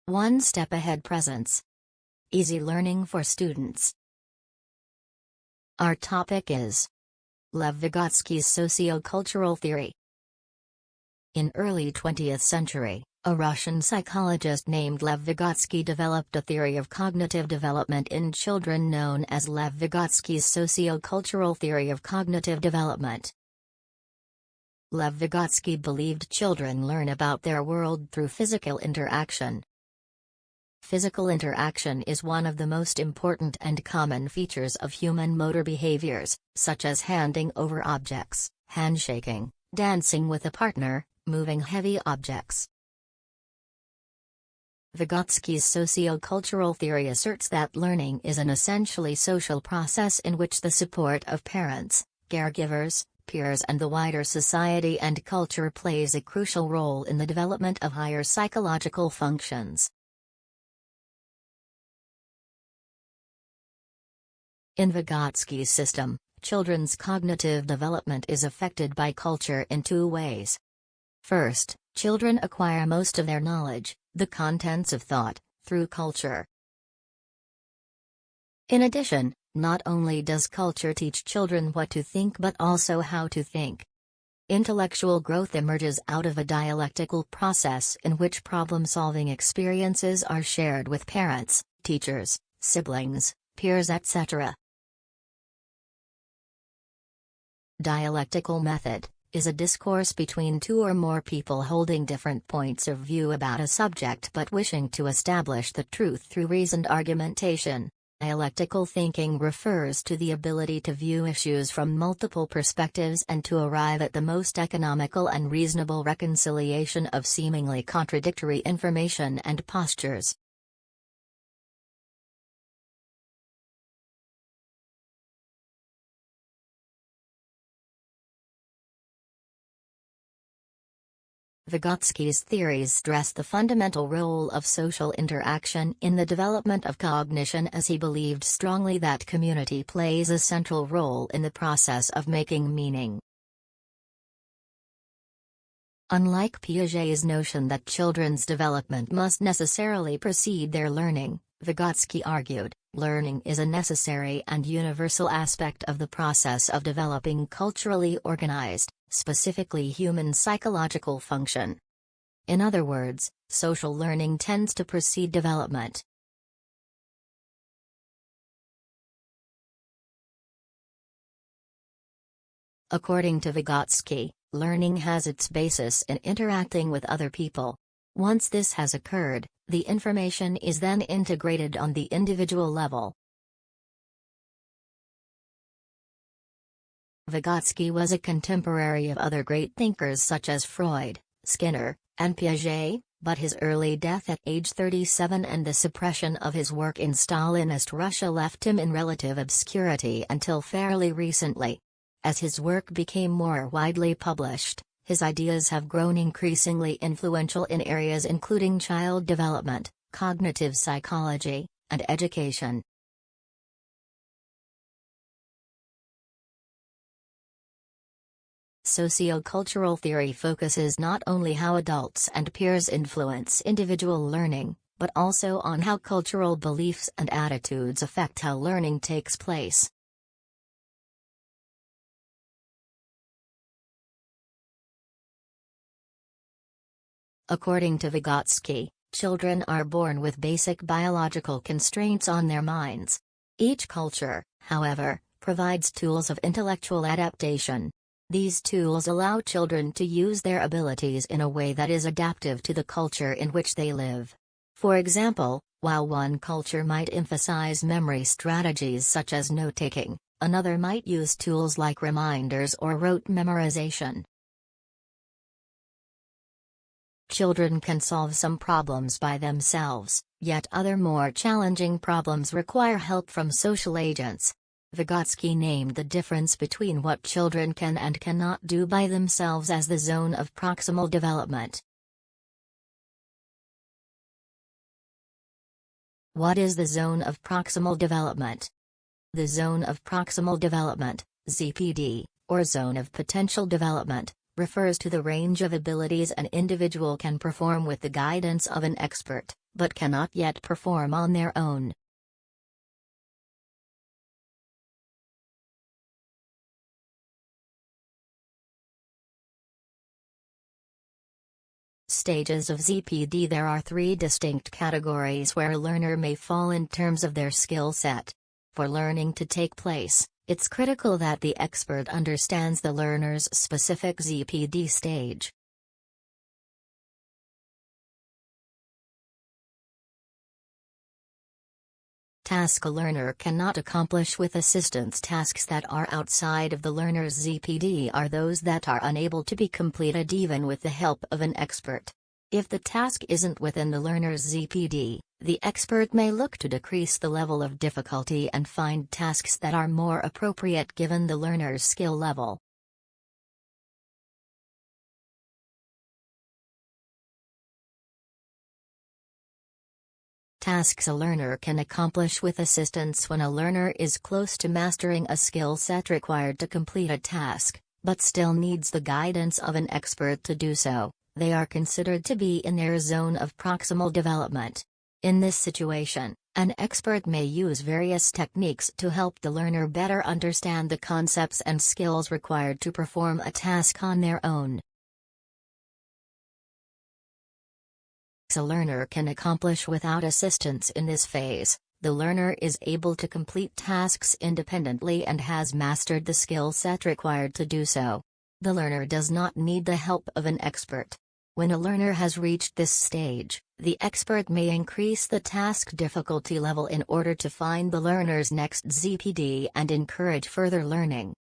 One Step Ahead presents Easy Learning for Students. Our topic is Lev Vygotsky's Sociocultural Theory. In early 20th century, a Russian psychologist named Lev Vygotsky developed a theory of cognitive development in children known as Lev Vygotsky's Sociocultural Theory of Cognitive Development. Lev Vygotsky believed children learn about their world through physical interaction. Physical interaction is one of the most important and common features of human motor behaviors, such as handing over objects, handshaking, dancing with a partner, moving heavy objects. Vygotsky's sociocultural theory asserts that learning is an essentially social process in which the support of parents, caregivers, peers and the wider society and culture plays a crucial role in the development of higher psychological functions. In Vygotsky's system, children's cognitive development is affected by culture in two ways. First, children acquire most of their knowledge, the contents of thought, through culture. In addition, not only does culture teach children what to think but also how to think. Intellectual growth emerges out of a dialectical process in which problem-solving experiences are shared with parents, teachers, siblings, peers etc. Dialectical method is a discourse between two or more people holding different points of view about a subject but wishing to establish the truth through reasoned argumentation. Dialectical thinking refers to the ability to view issues from multiple perspectives and to arrive at the most economical and reasonable reconciliation of seemingly contradictory information and postures. Vygotsky's theories stress the fundamental role of social interaction in the development of cognition, as he believed strongly that community plays a central role in the process of making meaning. Unlike Piaget's notion that children's development must necessarily precede their learning, Vygotsky argued, learning is a necessary and universal aspect of the process of developing culturally organized, specifically human psychological function. In other words, social learning tends to precede development. According to Vygotsky, learning has its basis in interacting with other people. Once this has occurred, the information is then integrated on the individual level. Vygotsky was a contemporary of other great thinkers such as Freud, Skinner, and Piaget, but his early death at age 37 and the suppression of his work in Stalinist Russia left him in relative obscurity until fairly recently. As his work became more widely published, his ideas have grown increasingly influential in areas including child development, cognitive psychology, and education. Sociocultural theory focuses not only how adults and peers influence individual learning, but also on how cultural beliefs and attitudes affect how learning takes place. According to Vygotsky, children are born with basic biological constraints on their minds. Each culture, however, provides tools of intellectual adaptation. These tools allow children to use their abilities in a way that is adaptive to the culture in which they live. For example, while one culture might emphasize memory strategies such as note-taking, another might use tools like reminders or rote memorization. Children can solve some problems by themselves, yet other more challenging problems require help from social agents. Vygotsky named the difference between what children can and cannot do by themselves as the zone of proximal development. What is the zone of proximal development? The zone of proximal development, ZPD, or zone of potential development, refers to the range of abilities an individual can perform with the guidance of an expert, but cannot yet perform on their own. Stages of ZPD. There are three distinct categories where a learner may fall in terms of their skill set. For learning to take place, it's critical that the expert understands the learner's specific ZPD stage. Task. A learner cannot accomplish with assistance. Tasks that are outside of the learner's ZPD are those that are unable to be completed even with the help of an expert. If the task isn't within the learner's ZPD, the expert may look to decrease the level of difficulty and find tasks that are more appropriate given the learner's skill level. Tasks. A learner can accomplish with assistance when a learner is close to mastering a skill set required to complete a task, but still needs the guidance of an expert to do so. They are considered to be in their zone of proximal development. In this situation, an expert may use various techniques to help the learner better understand the concepts and skills required to perform a task on their own. A learner can accomplish without assistance. In this phase, the learner is able to complete tasks independently and has mastered the skill set required to do so. The learner does not need the help of an expert. When a learner has reached this stage, the expert may increase the task difficulty level in order to find the learner's next ZPD and encourage further learning.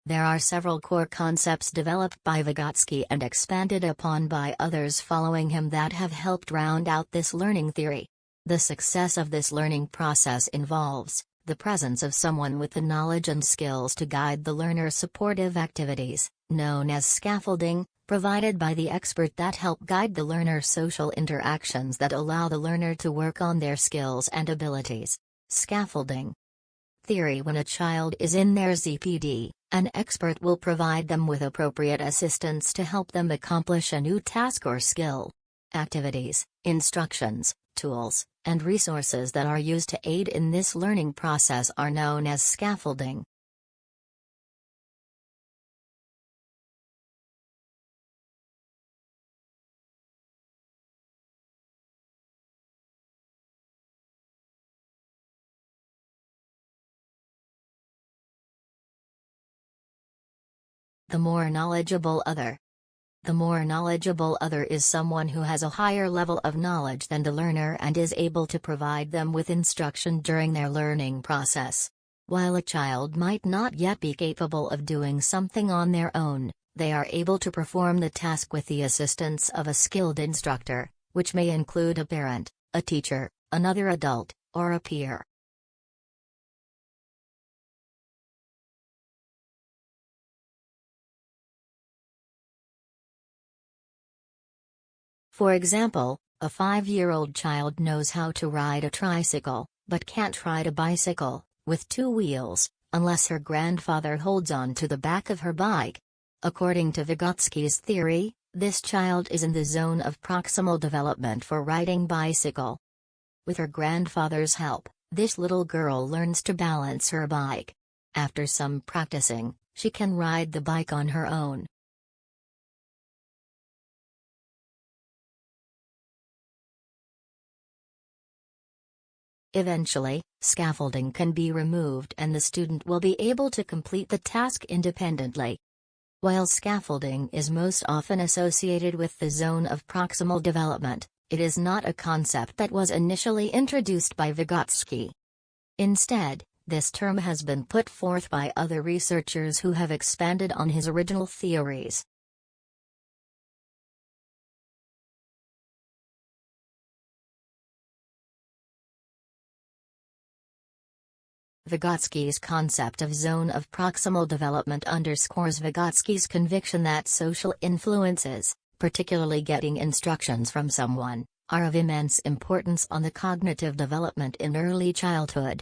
There are several core concepts developed by Vygotsky and expanded upon by others following him that have helped round out this learning theory. The success of this learning process involves the presence of someone with the knowledge and skills to guide the learner's supportive activities, known as scaffolding, provided by the expert that help guide the learner's social interactions that allow the learner to work on their skills and abilities. Scaffolding theory. When a child is in their ZPD, an expert will provide them with appropriate assistance to help them accomplish a new task or skill. Activities, instructions, tools, and resources that are used to aid in this learning process are known as scaffolding. The more knowledgeable other. The more knowledgeable other is someone who has a higher level of knowledge than the learner and is able to provide them with instruction during their learning process. While a child might not yet be capable of doing something on their own, they are able to perform the task with the assistance of a skilled instructor, which may include a parent, a teacher, another adult, or a peer. For example, a 5-year-old child knows how to ride a tricycle, but can't ride a bicycle, with 2 wheels, unless her grandfather holds on to the back of her bike. According to Vygotsky's theory, this child is in the zone of proximal development for riding bicycle. With her grandfather's help, this little girl learns to balance her bike. After some practicing, she can ride the bike on her own. Eventually, scaffolding can be removed and the student will be able to complete the task independently. While scaffolding is most often associated with the zone of proximal development, it is not a concept that was initially introduced by Vygotsky. Instead, this term has been put forth by other researchers who have expanded on his original theories. Vygotsky's concept of zone of proximal development underscores Vygotsky's conviction that social influences, particularly getting instructions from someone, are of immense importance on the cognitive development in early childhood.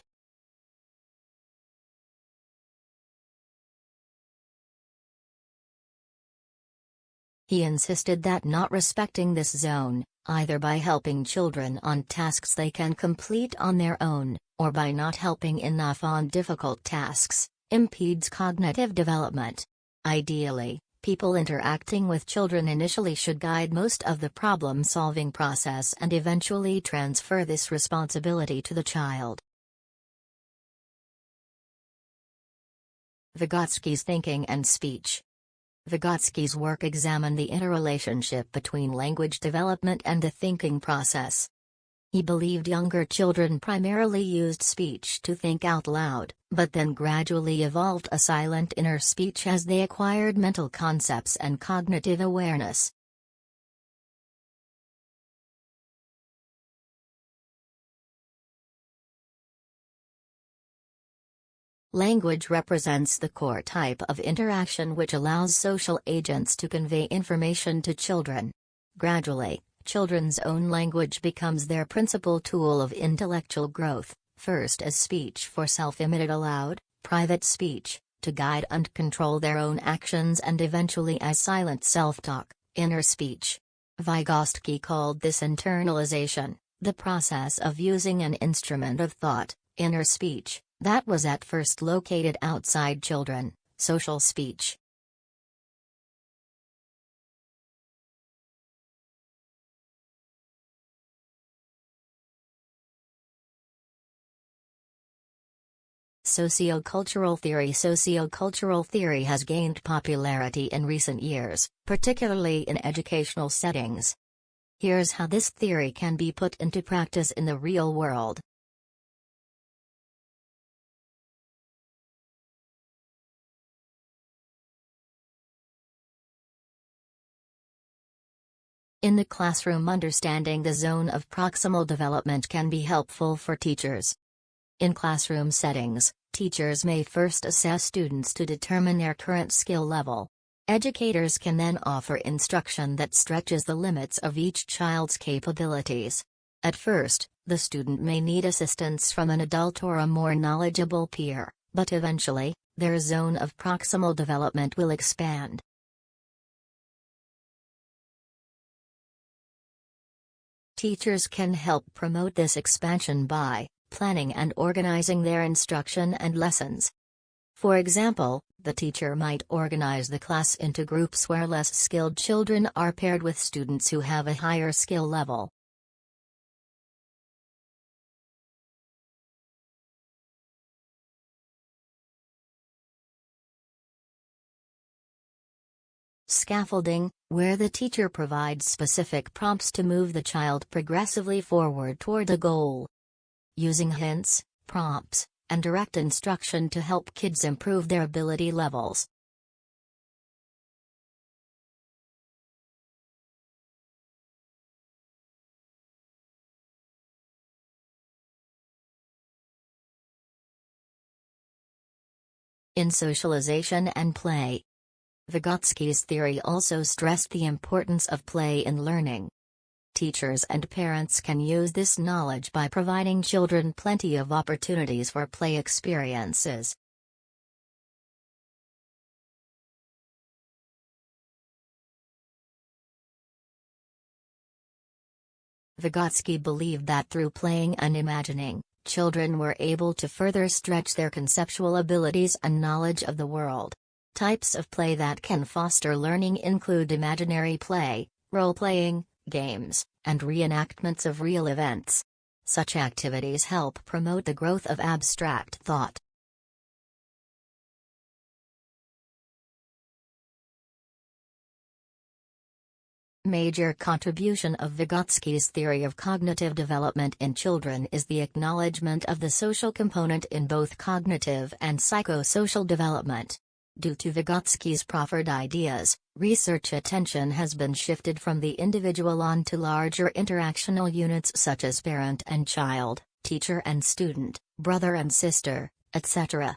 He insisted that not respecting this zone, either by helping children on tasks they can complete on their own, or by not helping enough on difficult tasks, impedes cognitive development. Ideally, people interacting with children initially should guide most of the problem-solving process and eventually transfer this responsibility to the child. Vygotsky's thinking and speech. Vygotsky's work examined the interrelationship between language development and the thinking process. He believed younger children primarily used speech to think out loud, but then gradually evolved a silent inner speech as they acquired mental concepts and cognitive awareness. Language represents the core type of interaction which allows social agents to convey information to children. Gradually, children's own language becomes their principal tool of intellectual growth, first as speech for self-emitted aloud, private speech, to guide and control their own actions, and eventually as silent self-talk, inner speech. Vygotsky called this internalization, the process of using an instrument of thought, inner speech, that was at first located outside children, social speech. Sociocultural theory. Sociocultural theory has gained popularity in recent years, particularly in educational settings. Here's how this theory can be put into practice in the real world. In the classroom, understanding the zone of proximal development can be helpful for teachers. In classroom settings, teachers may first assess students to determine their current skill level. Educators can then offer instruction that stretches the limits of each child's capabilities. At first, the student may need assistance from an adult or a more knowledgeable peer, but eventually, their zone of proximal development will expand. Teachers can help promote this expansion by planning and organizing their instruction and lessons. For example, the teacher might organize the class into groups where less skilled children are paired with students who have a higher skill level. Scaffolding, where the teacher provides specific prompts to move the child progressively forward toward a goal. Using hints, prompts, and direct instruction to help kids improve their ability levels. In socialization and play. Vygotsky's theory also stressed the importance of play in learning. Teachers and parents can use this knowledge by providing children plenty of opportunities for play experiences. Vygotsky believed that through playing and imagining, children were able to further stretch their conceptual abilities and knowledge of the world. Types of play that can foster learning include imaginary play, role-playing, games, and reenactments of real events. Such activities help promote the growth of abstract thought. Major contribution of Vygotsky's theory of cognitive development in children is the acknowledgement of the social component in both cognitive and psychosocial development. Due to Vygotsky's proffered ideas, research attention has been shifted from the individual onto larger interactional units such as parent and child, teacher and student, brother and sister, etc.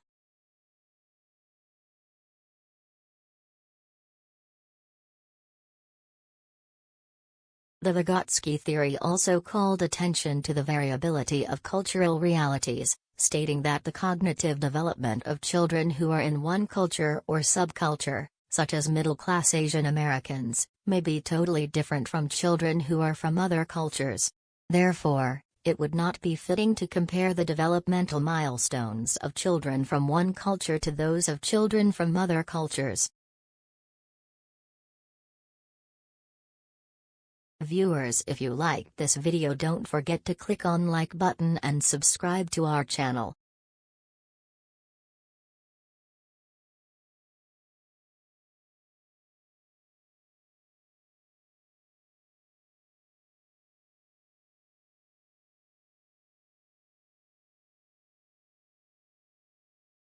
The Vygotsky theory also called attention to the variability of cultural realities, stating that the cognitive development of children who are in one culture or subculture, such as middle-class Asian Americans, may be totally different from children who are from other cultures. Therefore, it would not be fitting to compare the developmental milestones of children from one culture to those of children from other cultures. Viewers, if you liked this video, don't forget to click on like button and subscribe to our channel.